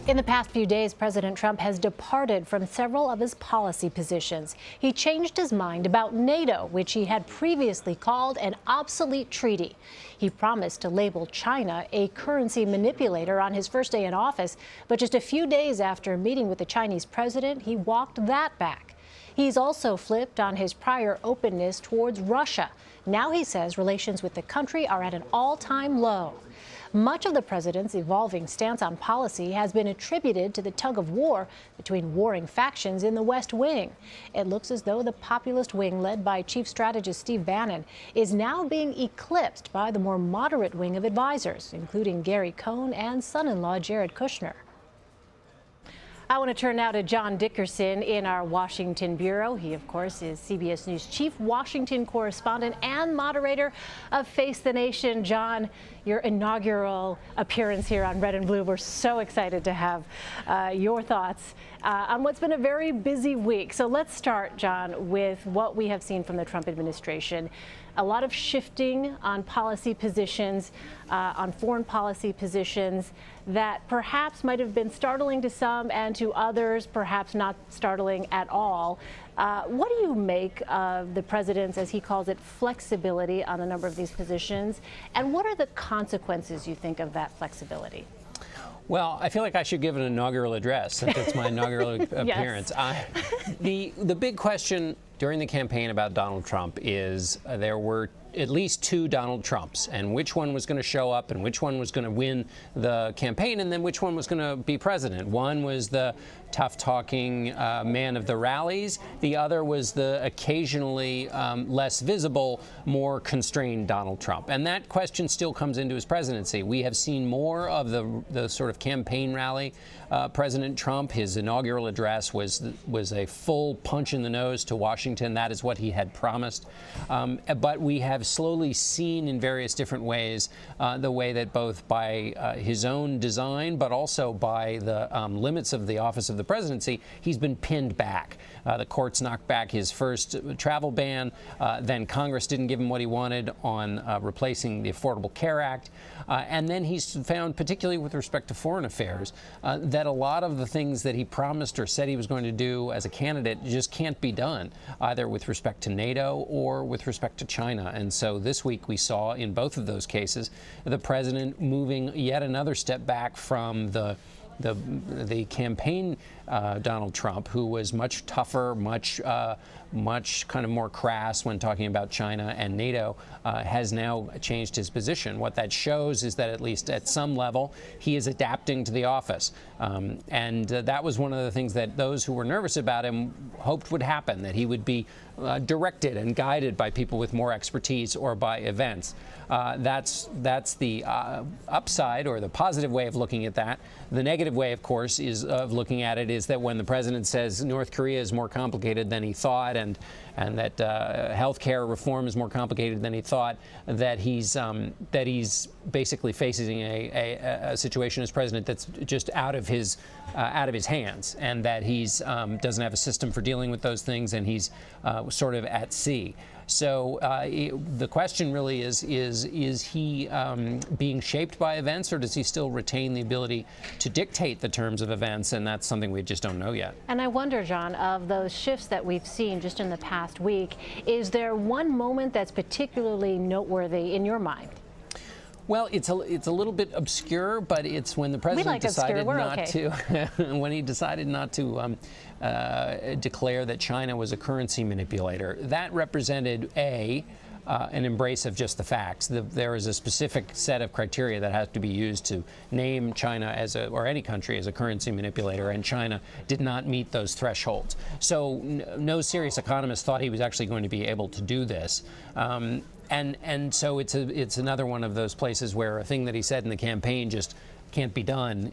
In the past few days, President Trump has departed from several of his policy positions. He changed his mind about NATO, which he had previously called an obsolete treaty. He promised to label China a currency manipulator on his first day in office, but just a few days after meeting with the Chinese president, he walked that back. He's also flipped on his prior openness towards Russia. Now he says relations with the country are at an all-time low. Much of the president's evolving stance on policy has been attributed to the tug of war between warring factions in the West Wing. It looks as though the populist wing, led by Chief Strategist Steve Bannon, is now being eclipsed by the more moderate wing of advisors, including Gary Cohn and son-in-law Jared Kushner. I want to turn now to John Dickerson in our Washington bureau. He, of course, is CBS News chief Washington correspondent and moderator of Face the Nation. John, your inaugural appearance here on Red and Blue. We're so excited to have your thoughts on what's been a very busy week. So let's start, John, with what we have seen from the Trump administration. A lot of shifting on policy positions, on foreign policy positions that perhaps might have been startling to some and to others, perhaps not startling at all. What do you make of the president's, as he calls it, flexibility on a number of these positions? And what are the consequences, you think, of that flexibility? Well, I feel like I should give an inaugural address since it's my inaugural appearance. The big question during the campaign about Donald Trump is there were at least two Donald Trumps, and which one was going to show up and which one was going to win the campaign, and then which one was going to be president. One was the tough-talking man of the rallies. The other was the occasionally less visible, more constrained Donald Trump. And that question still comes into his presidency. We have seen more of the sort of campaign rally President Trump. His inaugural address was a full punch in the nose to Washington. That is what he had promised. But we have slowly seen in various different ways the way that both by his own design, but also by the limits of the office of the presidency, he's been pinned back. The courts knocked back his first travel ban. Then Congress didn't give him what he wanted on replacing the Affordable Care Act. And then he's found, particularly with respect to foreign affairs, that a lot of the things that he promised or said he was going to do as a candidate just can't be done, either with respect to NATO or with respect to China. And so this week we saw in both of those cases the president moving yet another step back from the campaign Donald Trump, who was much tougher, much kind of more crass when talking about China and NATO, has now changed his position. What that shows is that at least at some level he is adapting to the office, and that was one of the things that those who were nervous about him hoped would happen, that he would be directed and guided by people with more expertise or by events. That's the upside, or the positive way of looking at that. The negative way, of course, of looking at it is that when the president says North Korea is more complicated than he thought, and that health care reform is more complicated than he thought, that he's basically facing a situation as president that's just out of his hands, and that he's doesn't have a system for dealing with those things, and he's sort of at sea. So the question really is he being shaped by events, or does he still retain the ability to dictate the terms of events? And that's something we just don't know yet. And I wonder, John, of those shifts that we've seen just in the past week, is there one moment that's particularly noteworthy in your mind? Well, it's a little bit obscure, but it's when the president decided not to when he decided not to declare that China was a currency manipulator. That represented an embrace of just the facts. There is a specific set of criteria that has to be used to name China or any country as a currency manipulator, and China did not meet those thresholds. So no serious economist thought he was actually going to be able to do this. And so it's another one of those places where a thing that he said in the campaign just can't be done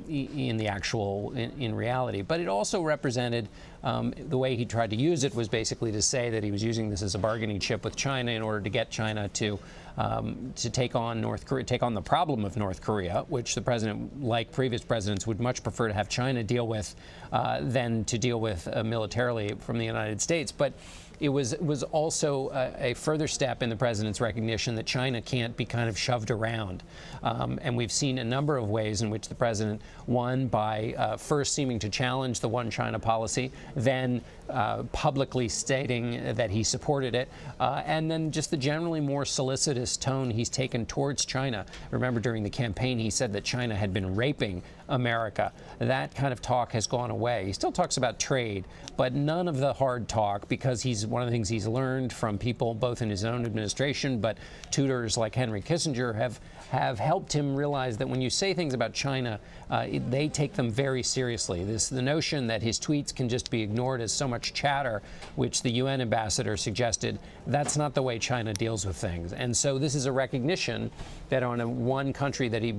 in reality. But it also represented The way he tried to use it was basically to say that he was using this as a bargaining chip with China in order to get China to take on North Korea, take on the problem of North Korea, which the president, like previous presidents, would much prefer to have China deal with than to deal with militarily from the United States. But it was also a further step in the president's recognition that China can't be kind of shoved around. And we've seen a number of ways in which the president won by first seeming to challenge the one China policy, then publicly stating that he supported it, and then just the generally more solicitous tone he's taken towards China. Remember, during the campaign, he said that China had been raping America. That kind of talk has gone away. He still talks about trade, but none of the hard talk, because one of the things he's learned from people both in his own administration, but tutors like Henry Kissinger have helped him realize that when you say things about China, they take them very seriously. The notion that his tweets can just be ignored as so much chatter, which the UN ambassador suggested, that's not the way China deals with things. And so this is a recognition that on one country that he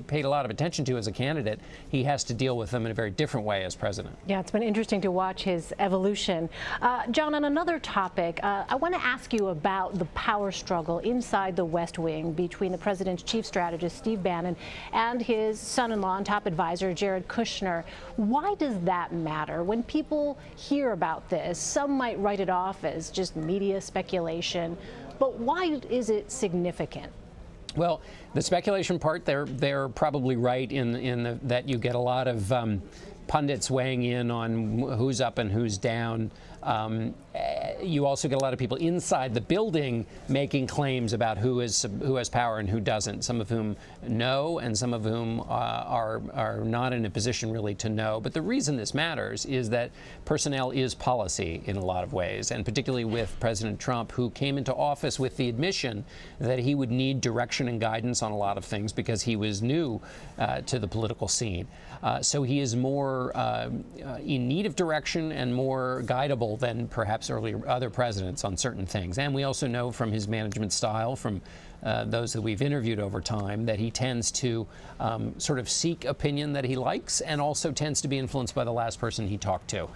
paid a lot of attention to as a candidate, he has to deal with them in a very different way as president. Yeah, it's been interesting to watch his evolution. John, on another topic, I want to ask you about the power struggle inside the West Wing between the president's chief strategist, Steve Bannon, and his son-in-law and top advisor, Jared Kushner. Why does that matter? When people hear about this, some might write it off as just media speculation, but why is it significant? Well, the speculation part, they're probably right in that you get a lot of pundits weighing in on who's up and who's down. You also get a lot of people inside the building making claims about who has power and who doesn't, some of whom know and some of whom are not in a position really to know. But the reason this matters is that personnel is policy in a lot of ways, and particularly with President Trump, who came into office with the admission that he would need direction and guidance on a lot of things because he was new to the political scene. So he is more in need of direction and more guidable than perhaps other presidents on certain things. And we also know from his management style, from those that we've interviewed over time, that he tends to sort of seek opinion that he likes and also tends to be influenced by the last person he talked to.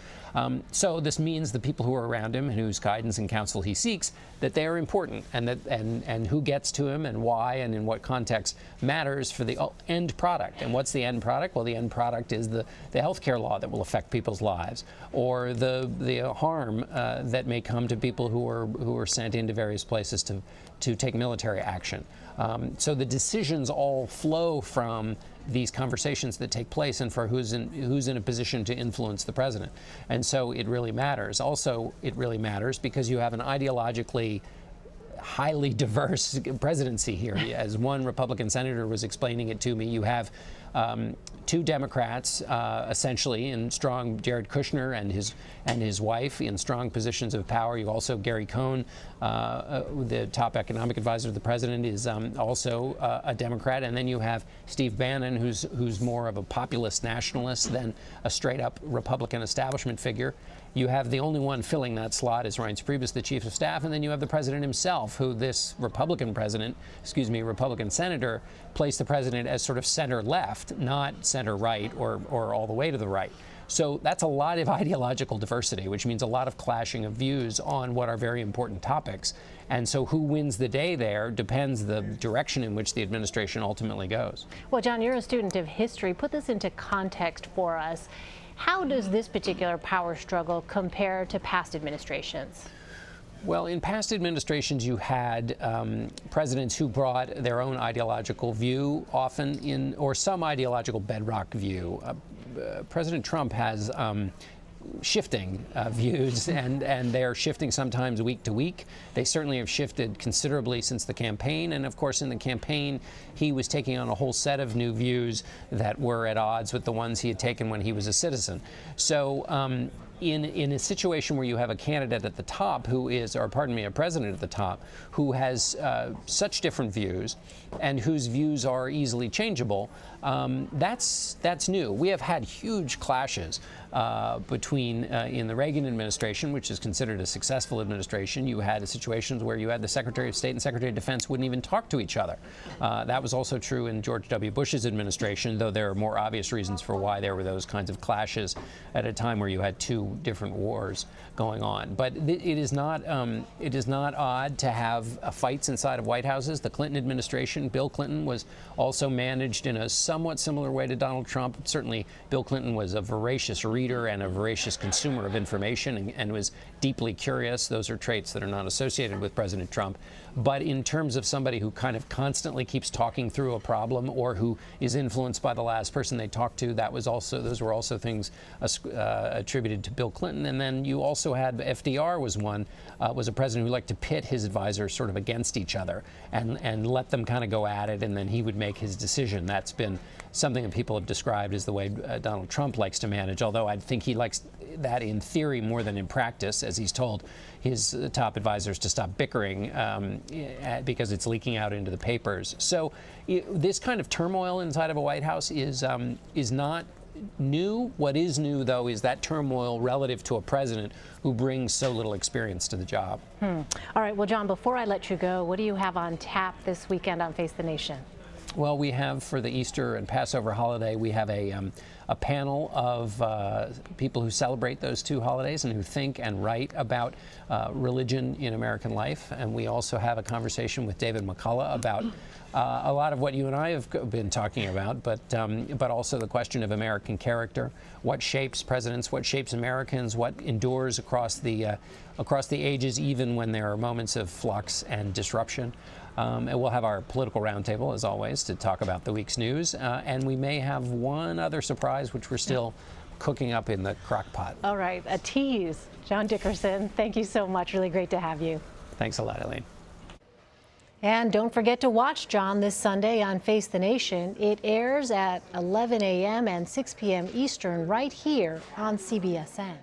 So this means the people who are around him and whose guidance and counsel he seeks, that they are important, and that and who gets to him and why and in what context matters for the end product. And what's the end product? Well, the end product is the health care law that will affect people's lives, or the harm that may come to people who are sent into various places to take military action. So the decisions all flow from these conversations that take place and for who's in a position to influence the president. And so it really matters. Also, it really matters because you have an ideologically highly diverse presidency here. As one Republican senator was explaining it to me, you have two Democrats essentially in strong, Jared Kushner and his wife in strong positions of power. You also, Gary Cohn, the top economic advisor of the president, is also a Democrat. And then you have Steve Bannon, who's more of a populist nationalist than a straight up Republican establishment figure. You have the only one filling that slot is Reince Priebus, the chief of staff, and then you have the president himself, who this Republican senator placed the president as sort of center left, not center right or all the way to the right. So that's a lot of ideological diversity, which means a lot of clashing of views on what are very important topics. And so who wins the day there depends the direction in which the administration ultimately goes. Well, John, you're a student of history. Put this into context for us. How does this particular power struggle compare to past administrations? Well, in past administrations, you had presidents who brought their own ideological view, often or some ideological bedrock view. President Trump has shifting views, and they are shifting sometimes week to week. They certainly have shifted considerably since the campaign, and of course in the campaign he was taking on a whole set of new views that were at odds with the ones he had taken when he was a citizen. So in a situation where you have a candidate at the top a president at the top who has such different views and whose views are easily changeable, that's new. We have had huge clashes between in the Reagan administration, which is considered a successful administration. You had situations where you had the Secretary of State and Secretary of Defense wouldn't even talk to each other. That was also true in George W. Bush's administration, though there are more obvious reasons for why there were those kinds of clashes at a time where you had two two different wars going on. But it is not odd to have fights inside of White Houses. The Clinton administration, Bill Clinton, was also managed in a somewhat similar way to Donald Trump. Certainly, Bill Clinton was a voracious reader and a voracious consumer of information and was deeply curious. Those are traits that are not associated with President Trump. But in terms of somebody who kind of constantly keeps talking through a problem or who is influenced by the last person they talked to, those were also things attributed to Bill Clinton. And then you also had FDR was a president who liked to pit his advisors sort of against each other and let them kind of go at it, and then he would make his decision. That's been something that people have described as the way Donald Trump likes to manage, although I think he likes that in theory more than in practice, as he's told his top advisors to stop bickering because it's leaking out into the papers. So this kind of turmoil inside of a White House is not new. What is new, though, is that turmoil relative to a president who brings so little experience to the job. All right. Well, John, before I let you go, what do you have on tap this weekend on Face the Nation? Well, we have, for the Easter and Passover holiday, we have a panel of people who celebrate those two holidays and who think and write about religion in American life. And we also have a conversation with David McCullough about a lot of what you and I have been talking about, but also the question of American character, what shapes presidents, what shapes Americans, what endures across the ages, even when there are moments of flux and disruption. And we'll have our political roundtable, as always, to talk about the week's news. And we may have one other surprise, which we're still cooking up in the crock pot. All right, a tease. John Dickerson, thank you so much. Really great to have you. Thanks a lot, Elaine. And don't forget to watch John this Sunday on Face the Nation. It airs at 11 a.m. and 6 p.m. Eastern right here on CBSN.